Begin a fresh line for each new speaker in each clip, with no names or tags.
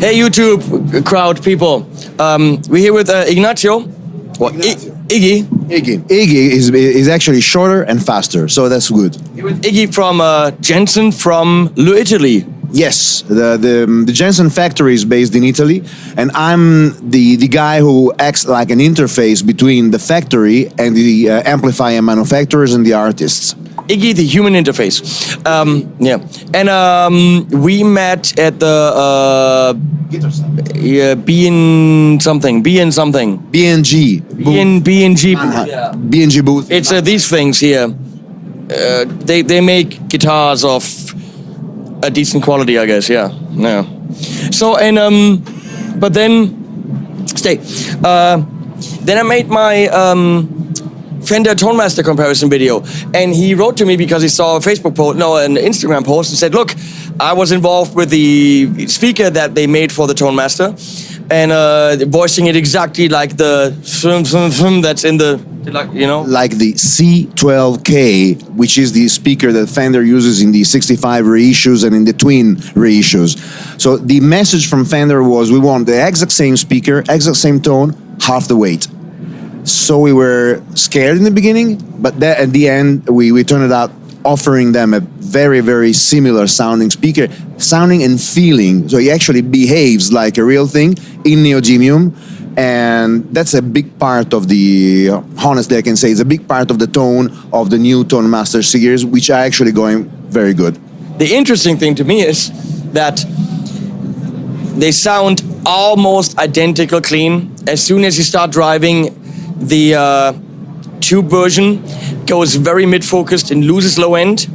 Hey YouTube crowd people, we're here with Ignacio. What? Iggy.
Iggy is actually shorter and faster, so that's good.
Here with Iggy from Jensen from Italy.
Yes, the Jensen factory is based in Italy, and I'm the guy who acts like an interface between the factory and the amplifier manufacturers and the artists.
Iggy, the human interface. Yeah, and we met at the BNG booth. Yeah.
BNG booth.
It's these things here. They make guitars of a decent quality, I guess. Yeah. So but then then I made my Fender Tonemaster comparison video, and he wrote to me because he saw a Facebook post, an Instagram post, and said, "Look, I was involved with the speaker that they made for the Tonemaster, and voicing it exactly like the that's in the
like the C12K, which is the speaker that Fender uses in the 65 reissues and in the twin reissues. So the message from Fender was, we want the exact same speaker, exact same tone, half the weight. So we were scared in the beginning, but at the end, we turned it out offering them a very, very similar sounding speaker, sounding and feeling. So he actually behaves like a real thing in neodymium. And that's a big part of the, honestly I can say, it's a big part of the tone of the new Tonemaster series, which are actually going very good.
The interesting thing to me is that they sound almost identical clean. As soon as you start driving, the tube version goes very mid-focused and loses low end,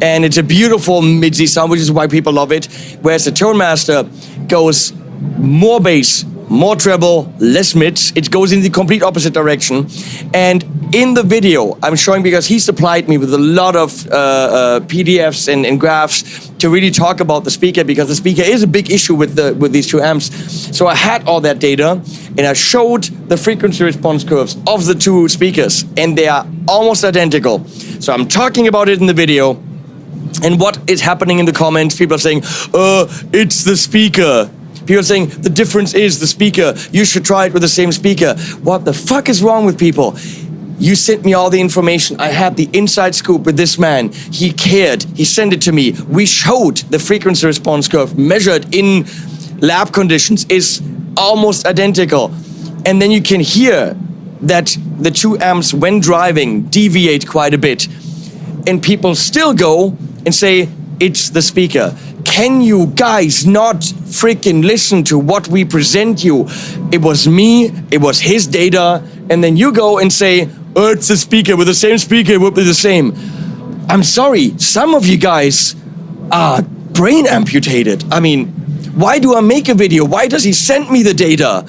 and it's a beautiful mid-Z sound, which is why people love it, whereas the Tonemaster goes more bass, more treble, less mids. It goes in the complete opposite direction. And in the video, I'm showing, because he supplied me with a lot of PDFs and graphs to really talk about the speaker, because the speaker is a big issue with these two amps. So I had all that data, and I showed the frequency response curves of the two speakers, and they are almost identical. So I'm talking about it in the video, and what is happening in the comments, people are saying, it's the speaker. People are saying, the difference is the speaker. You should try it with the same speaker. What the fuck is wrong with people? You sent me all the information. I had the inside scoop with this man. He cared. He sent it to me. We showed the frequency response curve measured in lab conditions is almost identical. And then you can hear that the two amps, when driving, deviate quite a bit. And people still go and say, it's the speaker. Can you guys not freaking listen to what we present you? It was me, it was his data, and then you go and say, oh, it's the speaker. With the same speaker, it would be the same. I'm sorry, some of you guys are brain amputated. I mean, why do I make a video? Why does he send me the data?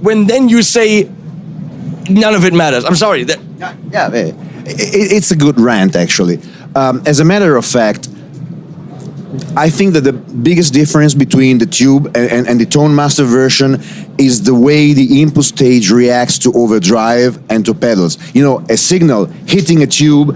When then you say, none of it matters. I'm sorry.
Yeah, it's a good rant, actually. As a matter of fact, I think that the biggest difference between the tube and the Tonemaster version is the way the input stage reacts to overdrive and to pedals. You know, a signal hitting a tube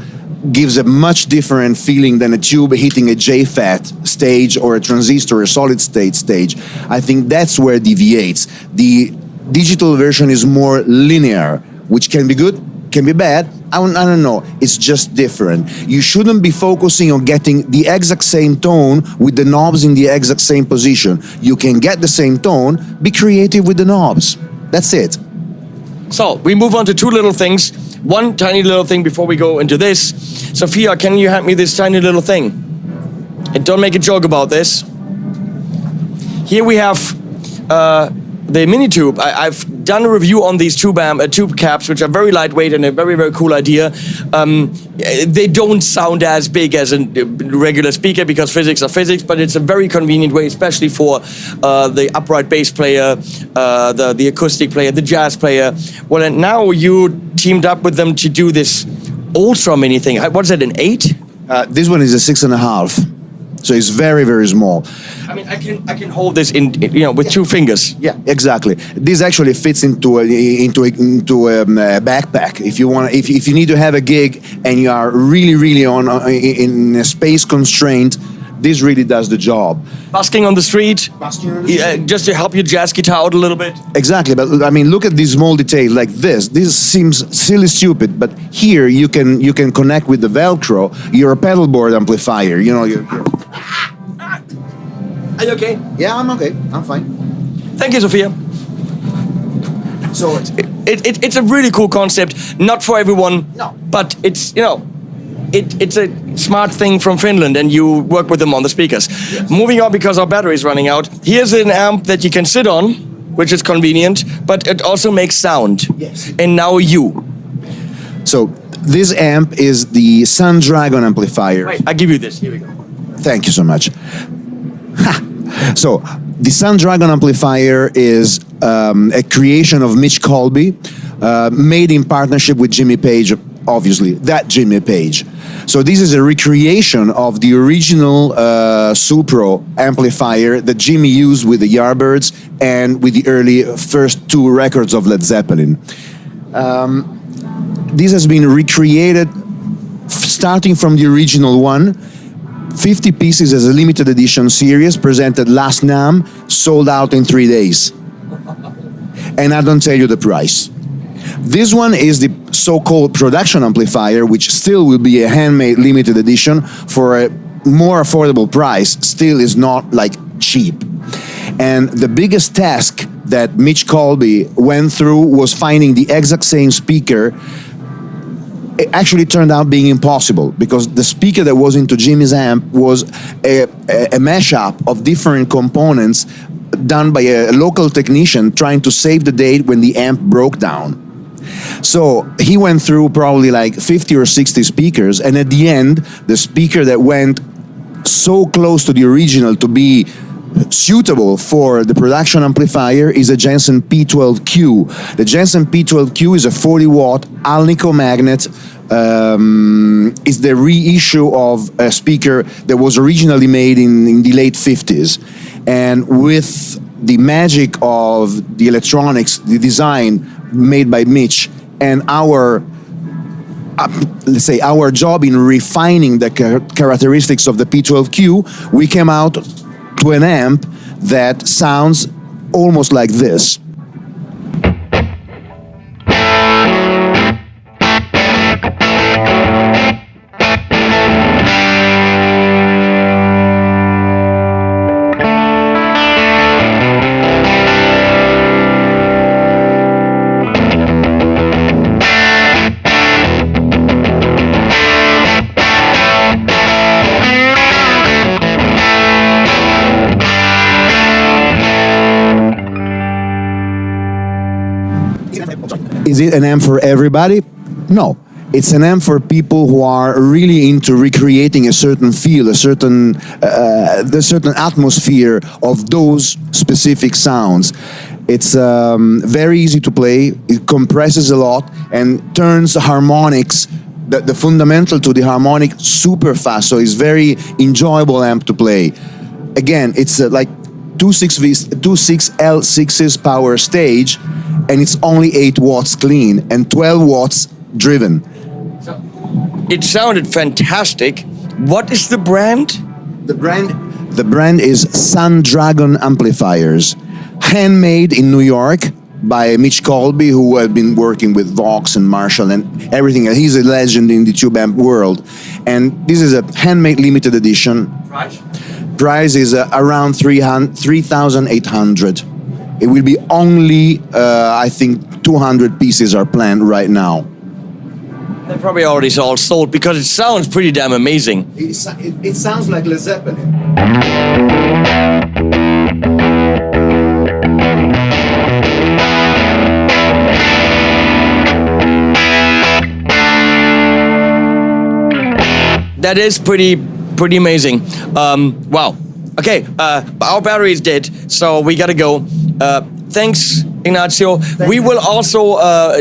gives a much different feeling than a tube hitting a JFET stage or a transistor, a solid state stage. I think that's where it deviates. The digital version is more linear, which can be good, can be bad. I don't know, it's just different. You shouldn't be focusing on getting the exact same tone with the knobs in the exact same position. You can get the same tone, be creative with the knobs. That's it.
So, we move on to two little things. One tiny little thing before we go into this. Sophia, can you hand me this tiny little thing? And don't make a joke about this. Here we have the mini tube. I've done a review on these tube caps, which are very lightweight and a very, very cool idea. They don't sound as big as a regular speaker because physics are physics, but it's a very convenient way, especially for the upright bass player, the acoustic player, the jazz player. Well, and now you teamed up with them to do this ultra mini thing. What's it, an 8?
This one is a 6.5. So it's very, very small.
I mean, I can hold this in, with 2 fingers.
Yeah, exactly. This actually fits into a backpack. If you want, if you need to have a gig and you are really, really in a space constraint, this really does the job.
Busking on the street, just to help your jazz guitar out a little bit.
Exactly, but I mean, look at this small detail like this. This seems silly stupid, but here you can connect with the Velcro. You're a pedalboard amplifier. You know, you're
Are you okay?
Yeah, I'm okay. I'm fine.
Thank you, Sophia.
So
it's a really cool concept. Not for everyone,
No.
but it's, you know, it's a smart thing from Finland, and you work with them on the speakers.
Yes.
Moving on, because our battery is running out. Here's an amp that you can sit on, which is convenient, but it also makes sound.
Yes.
And now you.
So this amp is the Sundragon amplifier.
Wait, I give you this. Here we go.
Thank you so much. So the Sundragon amplifier is a creation of Mitch Colby, made in partnership with Jimmy Page, obviously, that Jimmy Page. So this is a recreation of the original Supro amplifier that Jimmy used with the Yardbirds and with the early first two records of Led Zeppelin. This has been recreated starting from the original one. 50 pieces as a limited edition series, presented last NAMM, sold out in 3 days. And I don't tell you the price. This one is the so-called production amplifier, which still will be a handmade limited edition for a more affordable price, still is not like cheap. And the biggest task that Mitch Colby went through was finding the exact same speaker. It actually turned out being impossible, because the speaker that was into Jimmy's amp was a mashup of different components done by a local technician trying to save the date when the amp broke down. So he went through probably like 50 or 60 speakers, and at the end, the speaker that went so close to the original to be suitable for the production amplifier is a Jensen P12Q. The Jensen P12Q is a 40-watt Alnico magnet. It's the reissue of a speaker that was originally made in the late 50s. And with the magic of the electronics, the design made by Mitch, and our let's say our job in refining the characteristics of the P12Q, we came out to an amp that sounds almost like this. Is it an amp for everybody? No. It's an amp for people who are really into recreating a certain feel, a certain atmosphere of those specific sounds. It's very easy to play. It compresses a lot and turns harmonics, the fundamental to the harmonic, super fast. So it's very enjoyable amp to play. Again, it's like 2.6L6's power stage, and it's only 8 watts clean and 12 watts driven.
It sounded fantastic. What is the brand?
The brand is Sundragon Amplifiers, handmade in New York by Mitch Colby, who had been working with Vox and Marshall and everything. He's a legend in the tube amp world. And this is a handmade limited edition. Price is around 3,800. It will be only, I think, 200 pieces are planned right now.
They're probably already all sold, because it sounds pretty damn amazing.
It sounds like Led Zeppelin.
That is pretty amazing. Wow. Okay, our battery is dead, so we gotta go. Thanks, Ignacio. We will also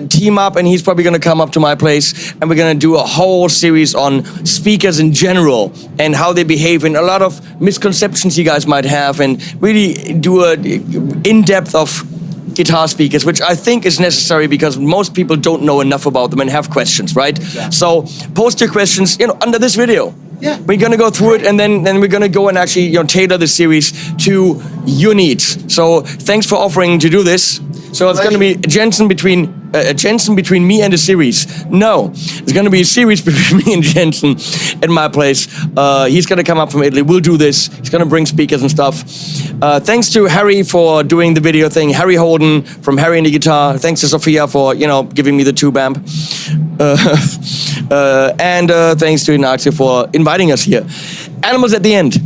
team up, and he's probably gonna come up to my place, and we're gonna do a whole series on speakers in general and how they behave, and a lot of misconceptions you guys might have, and really do a in-depth of guitar speakers, which I think is necessary because most people don't know enough about them and have questions, right? Yeah. So post your questions, under this video.
Yeah.
We're gonna go through it, and then we're gonna go and actually tailor the series to your needs. So thanks for offering to do this. So it's gonna be Jensen between me and the series. No, it's gonna be a series between me and Jensen at my place. He's gonna come up from Italy. We'll do this. He's gonna bring speakers and stuff. Thanks to Harry for doing the video thing. Harry Holden from Harry and the Guitar. Thanks to Sophia for giving me the tube amp. And thanks to Ignacio for inviting us here. Animals at the end.